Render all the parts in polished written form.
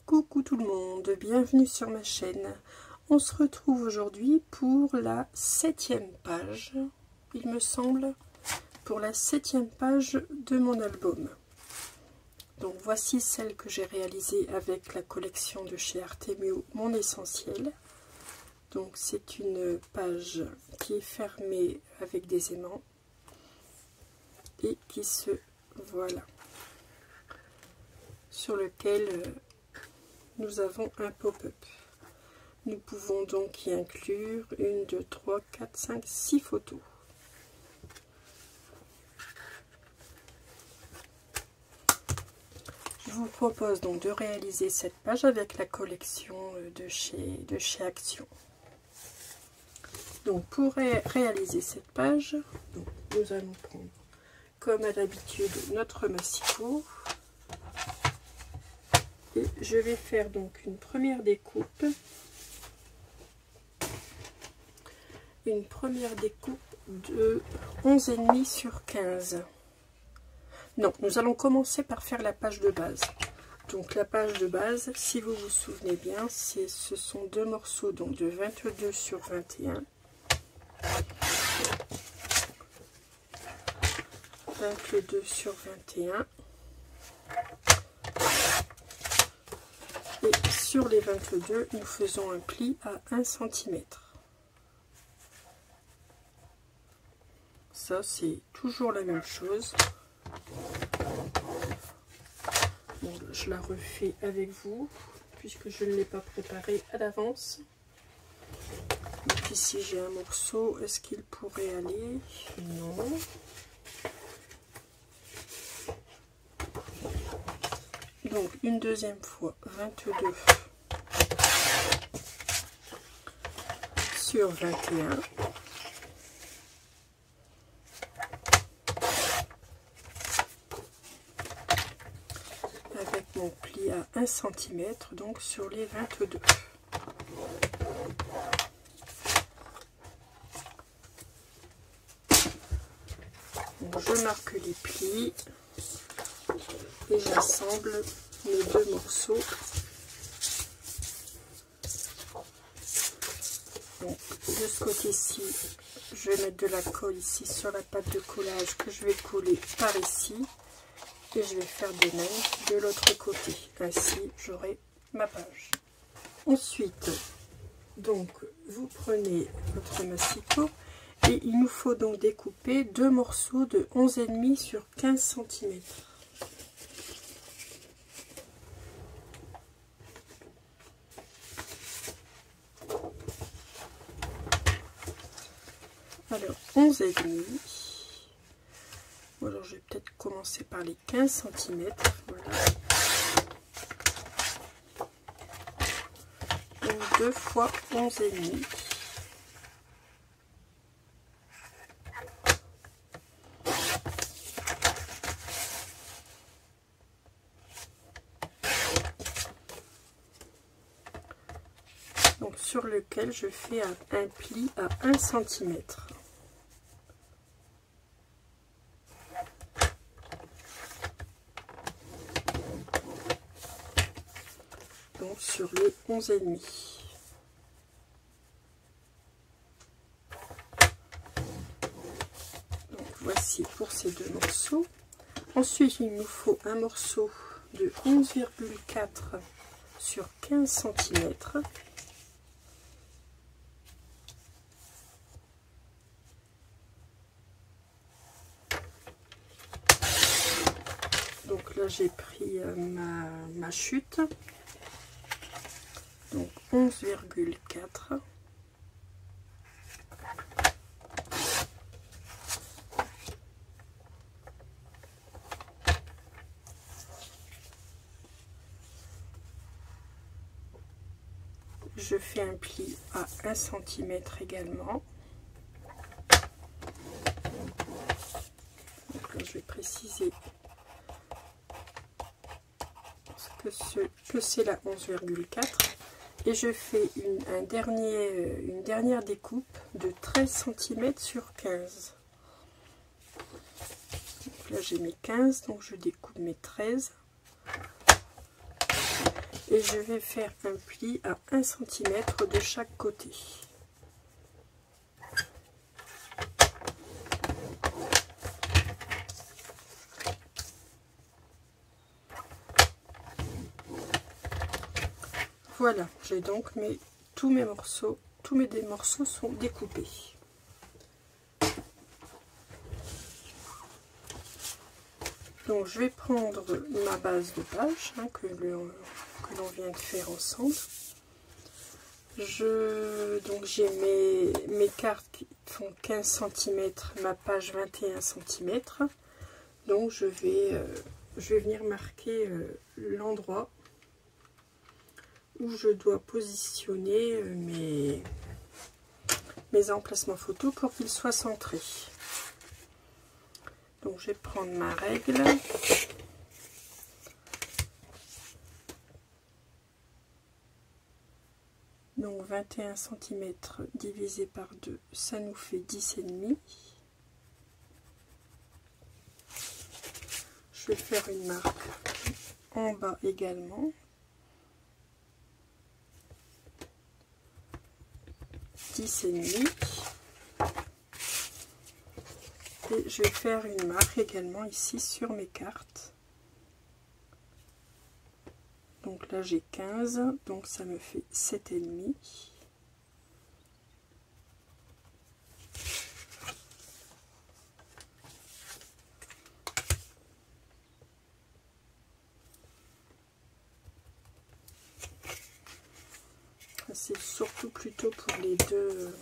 Coucou tout le monde, bienvenue sur ma chaîne. On se retrouve aujourd'hui pour la 7e page, il me semble, pour la 7e page de mon album. Donc voici celle que j'ai réalisée avec la collection de chez Artemio, mon essentiel. Donc c'est une page qui est fermée avec des aimants et qui se voilà, sur lequel nous avons un pop-up. Nous pouvons donc y inclure 1, 2, 3, 4, 5, 6 photos. Je vous propose donc de réaliser cette page avec la collection de chez Action. Donc pour réaliser cette page, donc, nous allons prendre comme à l'habitude notre massicot. Et je vais faire donc une première découpe. Une première découpe de 11,5 sur 15. Non, nous allons commencer par faire la page de base. Donc la page de base, si vous vous souvenez bien, ce sont deux morceaux donc de 22 sur 21. 22 sur 21. Et sur les 22, nous faisons un pli à 1 cm. Ça, c'est toujours la même chose. Bon, je la refais avec vous, puisque je ne l'ai pas préparée à l'avance. Donc ici, j'ai un morceau. Est-ce qu'il pourrait aller? Non. Donc, une deuxième fois, 22 sur 21. Avec mon pli à 1 cm, donc sur les 22. Donc, je marque les plis et j'assemble mes deux morceaux. Donc, de ce côté-ci, je vais mettre de la colle ici sur la pâte de collage que je vais coller par ici. Et je vais faire de même de l'autre côté. Ainsi, j'aurai ma page. Ensuite, donc, vous prenez votre massicot et il nous faut donc découper deux morceaux de 11,5 sur 15 cm. Alors, 11,5. Alors, je vais peut-être commencer par les 15 cm. Voilà. Donc, 2 fois 11,5. Donc, sur lequel je fais un pli à 1 cm. Donc sur les 11,5. Donc voici pour ces deux morceaux. Ensuite, il nous faut un morceau de 11,4 sur 15 cm. Donc là, j'ai pris ma chute. Donc 11,4. Je fais un pli à 1 cm également. Donc là, je vais préciser que c'est la 11,4. Et je fais une dernière découpe de 13 cm sur 15. Donc là j'ai mes 15, donc je découpe mes 13. et je vais faire un pli à 1 cm de chaque côté. Voilà, j'ai donc tous mes morceaux sont découpés. Donc je vais prendre ma base de page que l'on vient de faire ensemble. Donc j'ai mes cartes qui font 15 cm, ma page 21 cm. Donc je vais venir marquer l'endroit où je dois positionner mes emplacements photos pour qu'ils soient centrés. Donc je vais prendre ma règle. Donc 21 cm divisé par 2, ça nous fait 10,5. Je vais faire une marque en bas également. 10,5. Et je vais faire une marque également ici sur mes cartes. Donc là j'ai 15, donc ça me fait 7,5. C'est surtout plutôt pour les deux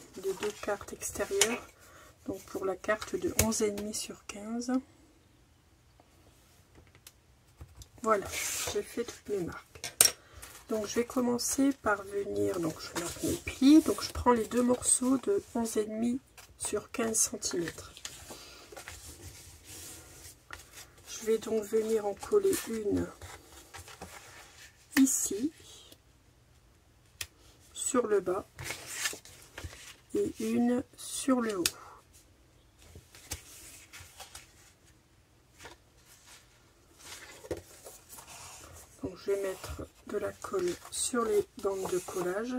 cartes extérieures. Donc pour la carte de 11,5 sur 15. Voilà, j'ai fait toutes mes marques. Donc je vais commencer par venir, donc je marque mes plis. Donc je prends les deux morceaux de 11,5 sur 15 cm. Je vais donc venir en coller une ici, sur le bas, et une sur le haut. Donc je vais mettre de la colle sur les bandes de collage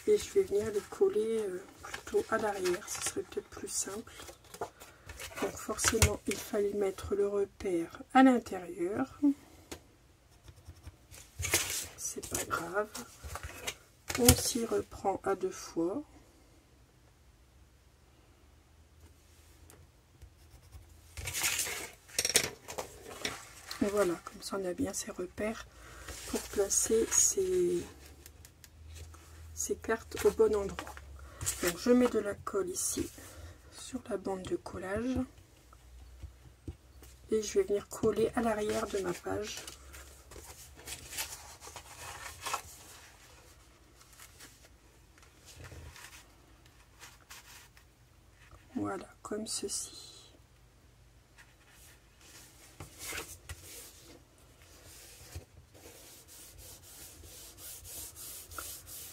et je vais venir les coller plutôt à l'arrière, ce serait peut-être plus simple. Donc forcément il fallait mettre le repère à l'intérieur, c'est pas grave, on s'y reprend à 2 fois. Et voilà, comme ça on a bien ces repères pour placer ces cartes au bon endroit. Donc je mets de la colle ici sur la bande de collage et je vais venir coller à l'arrière de ma page. Voilà, comme ceci.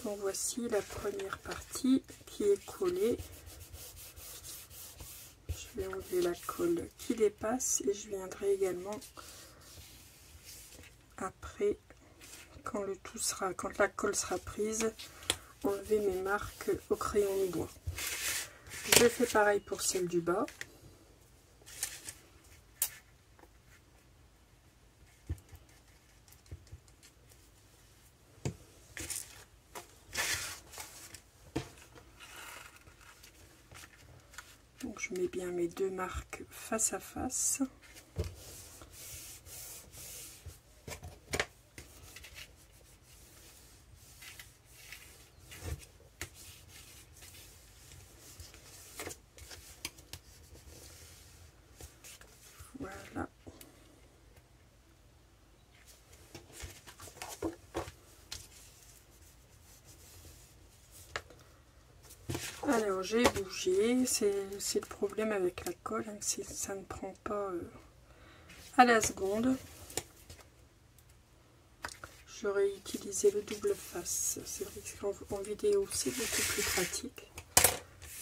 Donc voici la première partie qui est collée. Je vais enlever la colle qui dépasse et je viendrai également après, quand la colle sera prise, enlever mes marques au crayon de bois. Je fais pareil pour celle du bas. Donc je mets bien mes deux marques face à face. Voilà. Alors j'ai bougé, c'est le problème avec la colle, hein, ça ne prend pas à la seconde. J'aurais utilisé le double face, c'est vrai qu'en vidéo c'est beaucoup plus pratique.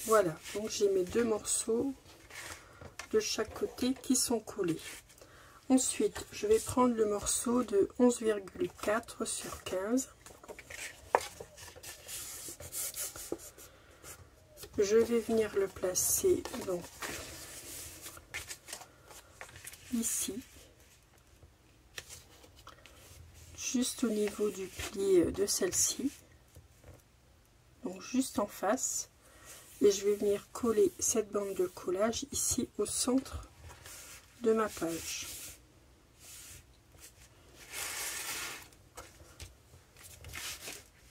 Voilà, donc j'ai mes deux morceaux de chaque côté qui sont collés. Ensuite, je vais prendre le morceau de 11,4 sur 15. Je vais venir le placer donc ici, juste au niveau du pli de celle-ci, donc juste en face, et je vais venir coller cette bande de collage ici au centre de ma page.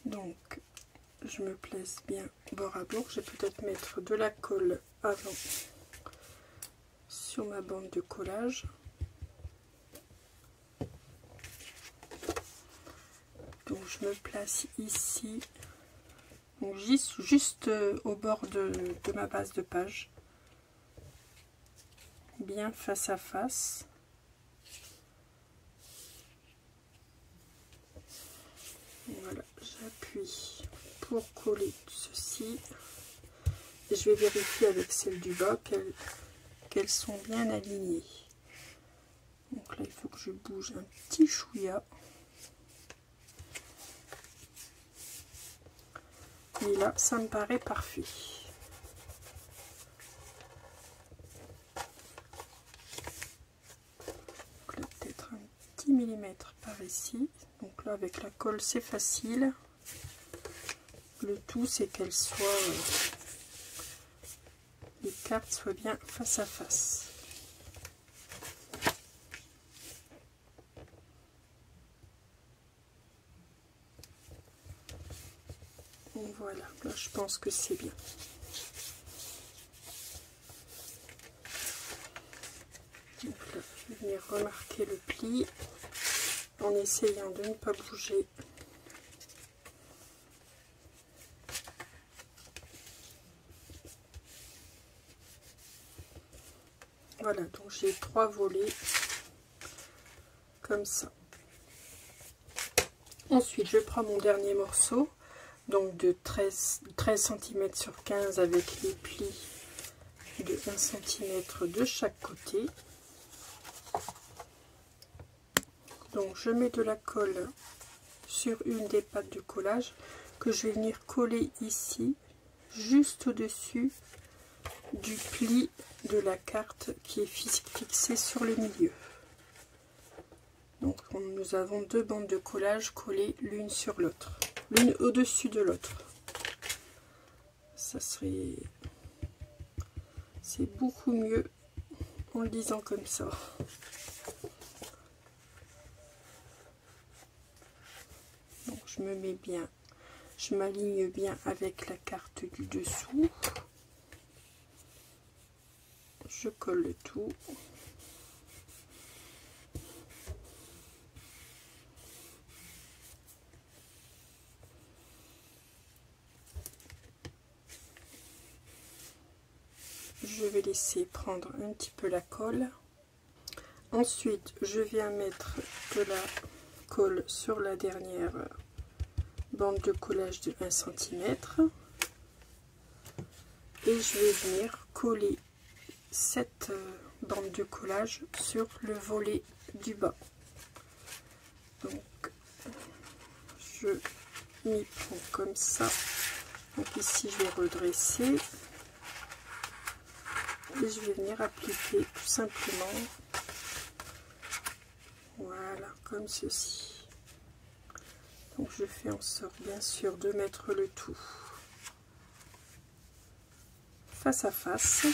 Donc je me place bien bord à bord. Je vais peut-être mettre de la colle avant sur ma bande de collage. Donc je me place ici, donc juste au bord de ma base de page, bien face à face. Voilà, j'appuie pour coller ceci et je vais vérifier avec celle du bas qu'elles sont bien alignées. Donc là il faut que je bouge un petit chouïa, et là ça me paraît parfait. Donc là peut-être un petit millimètre par ici. Donc là avec la colle c'est facile. Le tout c'est qu'elles soient, les cartes soient bien face à face. Donc voilà, là je pense que c'est bien. Donc là je vais venir remarquer le pli en essayant de ne pas bouger. Voilà, donc j'ai 3 volets comme ça. Ensuite, je prends mon dernier morceau, donc de 13 cm sur 15 avec les plis de 1 cm de chaque côté. Donc je mets de la colle sur une des pattes de collage que je vais venir coller ici, juste au-dessus du pli de la carte qui est fixé sur le milieu. Donc nous avons 2 bandes de collage collées l'une sur l'autre, l'une au-dessus de l'autre. C'est beaucoup mieux en le disant comme ça. Donc je me mets bien, je m'aligne bien avec la carte du dessous. Je colle le tout. Je vais laisser prendre un petit peu la colle. Ensuite, je viens mettre de la colle sur la dernière bande de collage de 1 cm. Et je vais venir coller cette bande de collage sur le volet du bas. Donc, je m'y prends comme ça. Donc ici, je vais redresser. Et je vais venir appliquer tout simplement, voilà, comme ceci. Donc je fais en sorte bien sûr de mettre le tout face à face,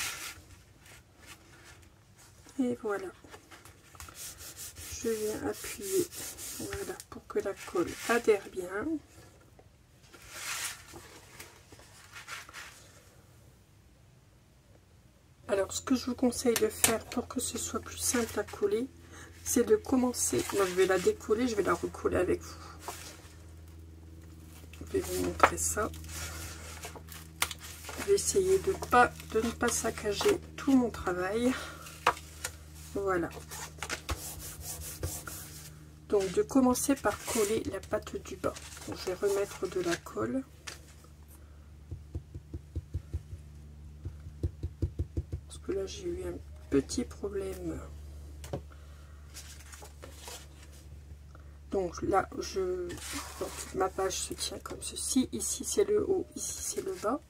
et voilà, je viens appuyer, voilà, pour que la colle adhère bien. Alors ce que je vous conseille de faire pour que ce soit plus simple à coller, c'est de commencer, donc je vais la décoller, je vais la recoller avec vous. Je vais vous montrer ça. Je vais essayer de ne pas saccager tout mon travail. Voilà. Donc de commencer par coller la patte du bas. Donc, je vais remettre de la colle. Parce que là j'ai eu un petit problème Donc là, ma page se tient comme ceci. Ici, c'est le haut, ici, c'est le bas.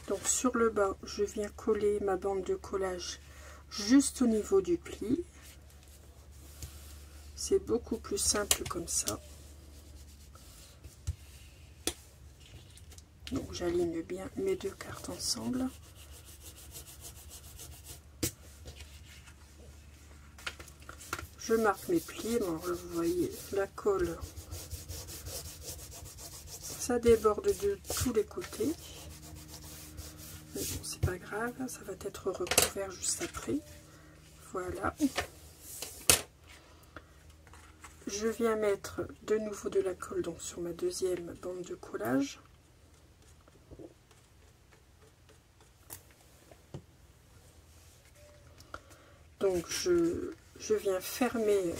Donc sur le bas, je viens coller ma bande de collage juste au niveau du pli. C'est beaucoup plus simple comme ça. Donc j'aligne bien mes deux cartes ensemble. Je marque mes plis. Bon, vous voyez, la colle, ça déborde de tous les côtés. Mais bon, c'est pas grave, ça va être recouvert juste après. Voilà. Je viens mettre de nouveau de la colle donc sur ma deuxième bande de collage. Donc je viens fermer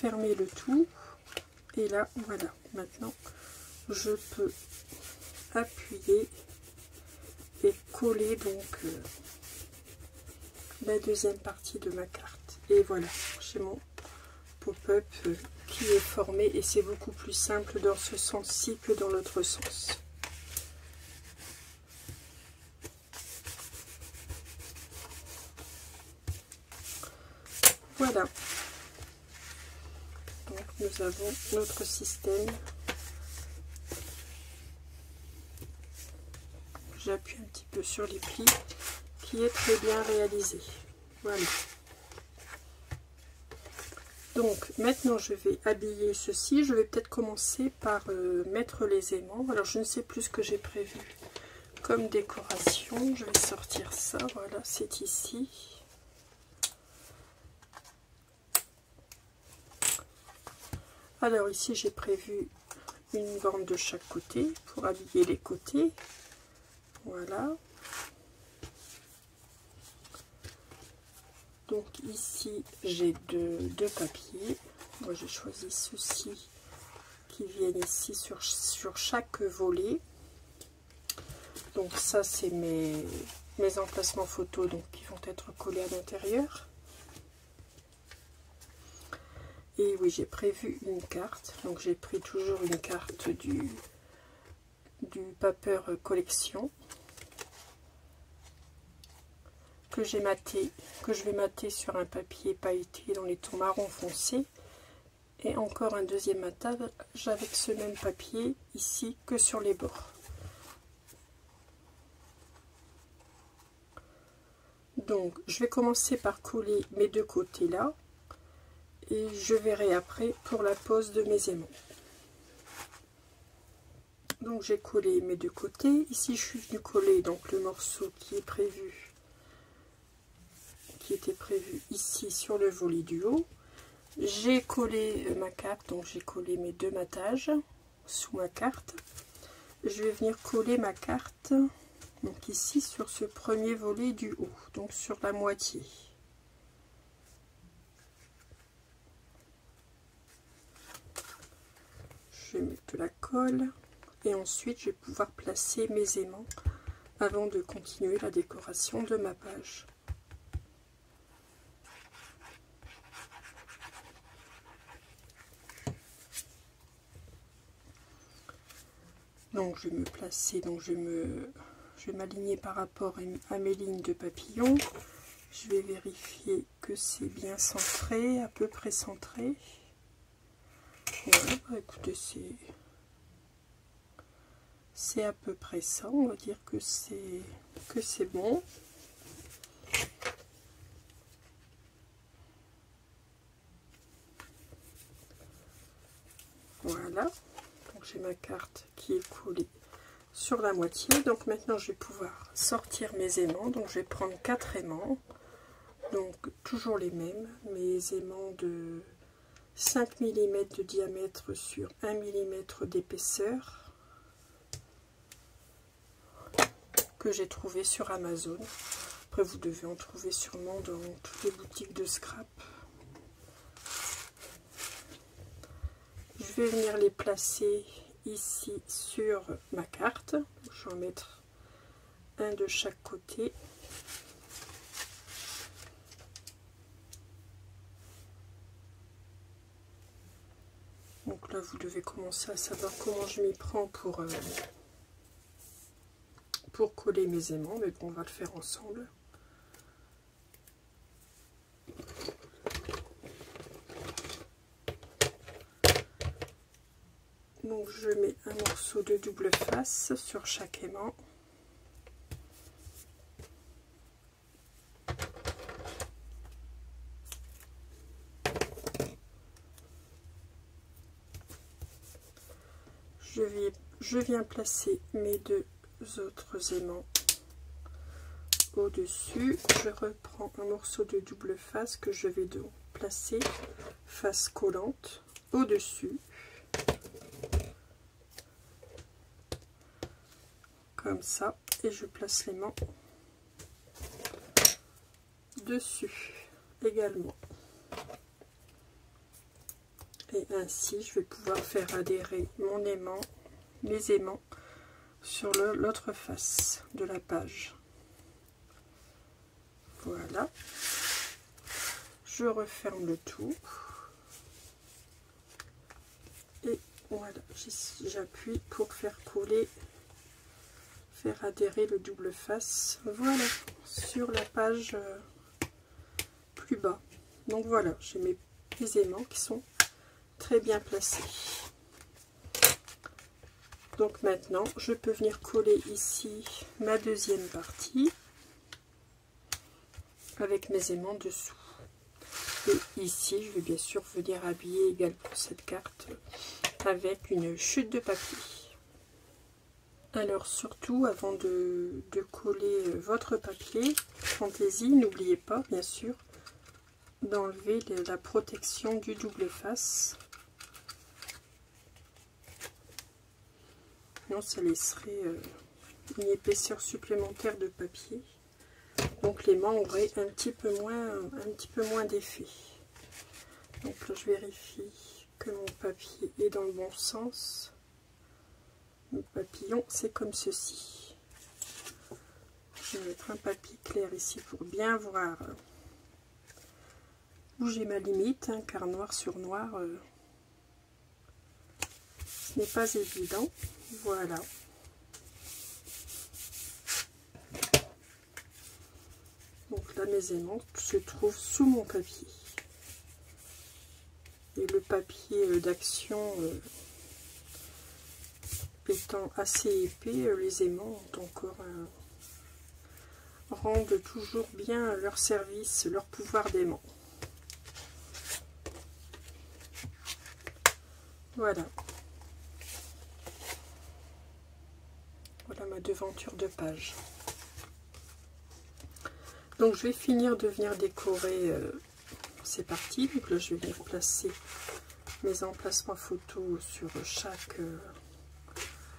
le tout. Et là, voilà, maintenant je peux appuyer et coller donc la deuxième partie de ma carte. Et voilà, j'ai mon pop-up qui est formé et c'est beaucoup plus simple dans ce sens-ci que dans l'autre sens. Voilà. Donc nous avons notre système. J'appuie un petit peu sur les plis qui est très bien réalisé. Voilà. Donc maintenant je vais habiller ceci. Je vais peut-être commencer par mettre les aimants. Alors je ne sais plus ce que j'ai prévu comme décoration. Je vais sortir ça. Voilà, c'est ici. Alors ici j'ai prévu une bande de chaque côté pour habiller les côtés. Voilà. Donc ici j'ai deux papiers. Moi j'ai choisi ceux-ci qui viennent ici sur chaque volet. Donc ça c'est mes emplacements photos donc qui vont être collés à l'intérieur. Et oui, j'ai prévu une carte. Donc j'ai pris toujours une carte du Paper Collection que je vais mater sur un papier pailleté dans les tons marron foncé. Et encore un deuxième matage avec ce même papier ici que sur les bords. Donc je vais commencer par coller mes deux côtés là. Et je verrai après pour la pose de mes aimants. Donc j'ai collé mes deux côtés. Ici je suis venue coller donc le morceau qui était prévu ici sur le volet du haut. J'ai collé ma carte, donc j'ai collé mes deux matages sous ma carte. Je vais venir coller ma carte donc ici sur ce premier volet du haut, donc sur la moitié. Je vais mettre de la colle et ensuite je vais pouvoir placer mes aimants avant de continuer la décoration de ma page. Donc je vais me placer, donc je vais m'aligner par rapport à mes lignes de papillon. Je vais vérifier que c'est bien centré, à peu près centré. Voilà, bah écoutez, c'est à peu près ça, on va dire que c'est bon. Voilà, donc j'ai ma carte qui est collée sur la moitié. Donc maintenant je vais pouvoir sortir mes aimants. Donc je vais prendre 4 aimants, donc toujours les mêmes, mes aimants de 5 mm de diamètre sur 1 mm d'épaisseur que j'ai trouvé sur Amazon. Après vous devez en trouver sûrement dans toutes les boutiques de scrap. Je vais venir les placer ici sur ma carte. Je vais en mettre un de chaque côté. Donc là, vous devez commencer à savoir comment je m'y prends pour coller mes aimants, mais bon, on va le faire ensemble. Donc je mets un morceau de double face sur chaque aimant. Je viens placer mes deux autres aimants au-dessus. Je reprends un morceau de double face que je vais donc placer face collante au-dessus. Comme ça. Et je place l'aimant dessus également. Et ainsi, je vais pouvoir faire adhérer mon aimant, mes aimants, sur l'autre face de la page. Voilà. Je referme le tout. Et voilà, j'appuie pour faire coller, faire adhérer le double face. Voilà, sur la page plus bas. Donc voilà, j'ai mes aimants qui sont très bien placé. Donc maintenant je peux venir coller ici ma deuxième partie avec mes aimants dessous. Et ici je vais bien sûr venir habiller également cette carte avec une chute de papier. Alors surtout avant de coller votre papier, fantaisie, n'oubliez pas bien sûr d'enlever la protection du double face. Non, ça laisserait une épaisseur supplémentaire de papier. Donc les mains auraient un petit peu moins d'effet. Donc là, je vérifie que mon papier est dans le bon sens. Mon papillon, c'est comme ceci. Je vais mettre un papier clair ici pour bien voir où j'ai ma limite, hein, car noir sur noir, ce n'est pas évident. Voilà. Donc là, mes aimants se trouvent sous mon papier. Et le papier d'action étant assez épais, les aimants ont encore rendent toujours bien leur service, leur pouvoir d'aimant. Voilà. Voilà ma devanture de page. Donc je vais finir de venir décorer ces parties. Donc là je vais venir placer mes emplacements photos sur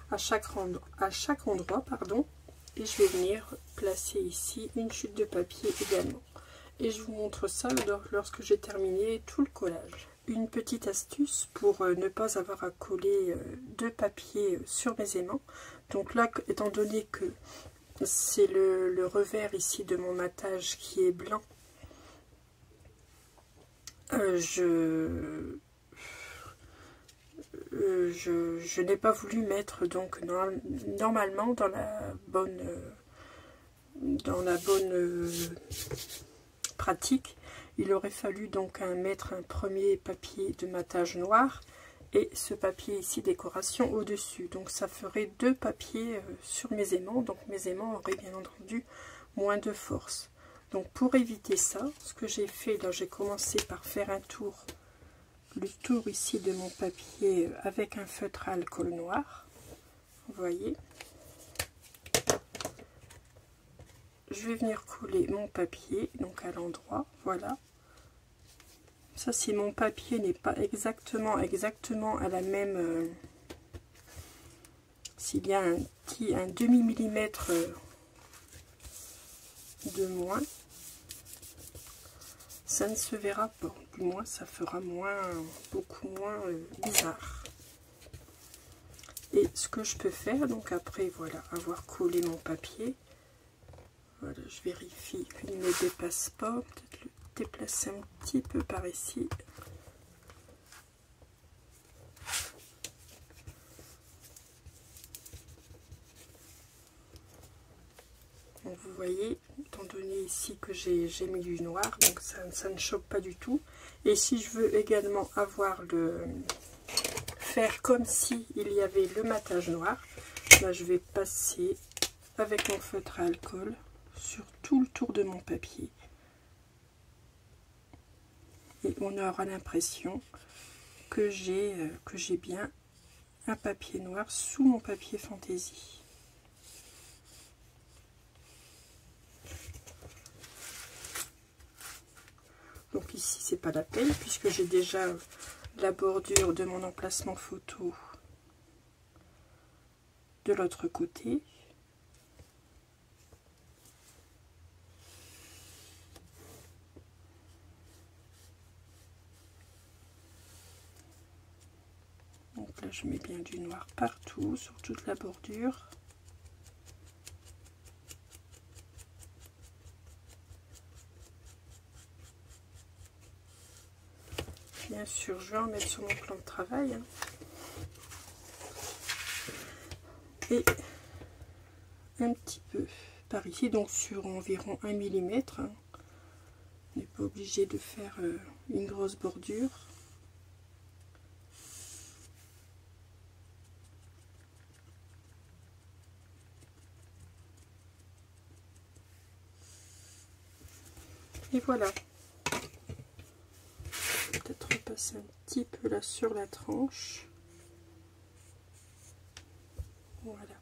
à chaque endroit, pardon. Et je vais venir placer ici une chute de papier également. Et je vous montre ça lorsque j'ai terminé tout le collage. Une petite astuce pour ne pas avoir à coller de papier sur mes aimants. Donc là, étant donné que c'est le revers ici de mon matage qui est blanc, je n'ai pas voulu mettre donc normalement dans la bonne pratique. Il aurait fallu donc mettre un premier papier de matage noir et ce papier ici décoration au dessus. Donc ça ferait deux papiers sur mes aimants. Donc mes aimants auraient bien entendu moins de force. Donc pour éviter ça, ce que j'ai fait, là j'ai commencé par faire un tour, le tour ici de mon papier avec un feutre à alcool noir. Vous voyez. Je vais venir coller mon papier donc à l'endroit, voilà. Ça, si mon papier n'est pas exactement à la même, s'il y a un demi-millimètre de moins, ça ne se verra pas. Du moins, ça fera beaucoup moins bizarre. Et ce que je peux faire, donc après, voilà, avoir collé mon papier, voilà, je vérifie qu'il ne dépasse pas, peut-être le déplacer un petit peu par ici. Donc vous voyez, étant donné ici que j'ai mis du noir, donc ça ne choque pas du tout. Et si je veux également faire comme si il y avait le matage noir, là je vais passer avec mon feutre à alcool sur tout le tour de mon papier. Et on aura l'impression que j'ai bien un papier noir sous mon papier fantaisie. Donc ici c'est pas la peine puisque j'ai déjà la bordure de mon emplacement photo de l'autre côté. Donc là je mets bien du noir partout sur toute la bordure. Bien sûr, je vais en mettre sur mon plan de travail. Et un petit peu par ici, donc sur environ 1 mm. On n'est pas obligé de faire une grosse bordure. Et voilà. Peut-être repasser un petit peu là sur la tranche. Voilà.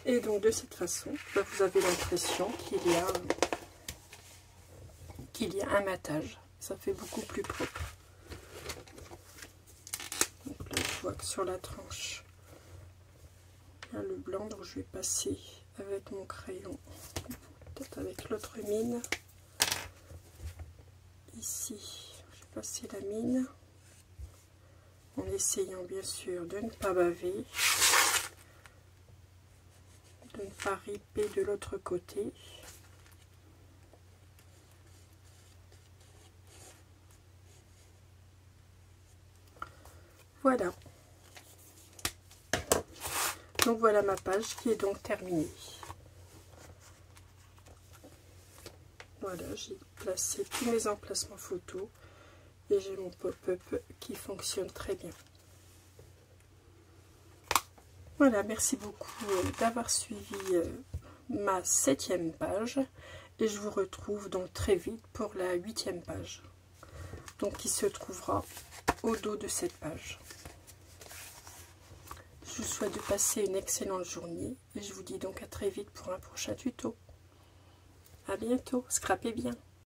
Et donc de cette façon, là, vous avez l'impression qu'il y a un matage. Ça fait beaucoup plus propre. Donc là, je vois que sur la tranche, il y a le blanc, donc je vais passer avec mon crayon, peut-être avec l'autre mine. Ici, je vais passer la mine, en essayant bien sûr de ne pas baver, de ne pas riper de l'autre côté. Voilà. Donc voilà ma page qui est donc terminée. Voilà, j'ai placé tous mes emplacements photos et j'ai mon pop-up qui fonctionne très bien. Voilà, merci beaucoup d'avoir suivi ma 7e page et je vous retrouve donc très vite pour la 8e page, donc qui se trouvera au dos de cette page. Je vous souhaite de passer une excellente journée et je vous dis donc à très vite pour un prochain tuto. À bientôt, scrapez bien.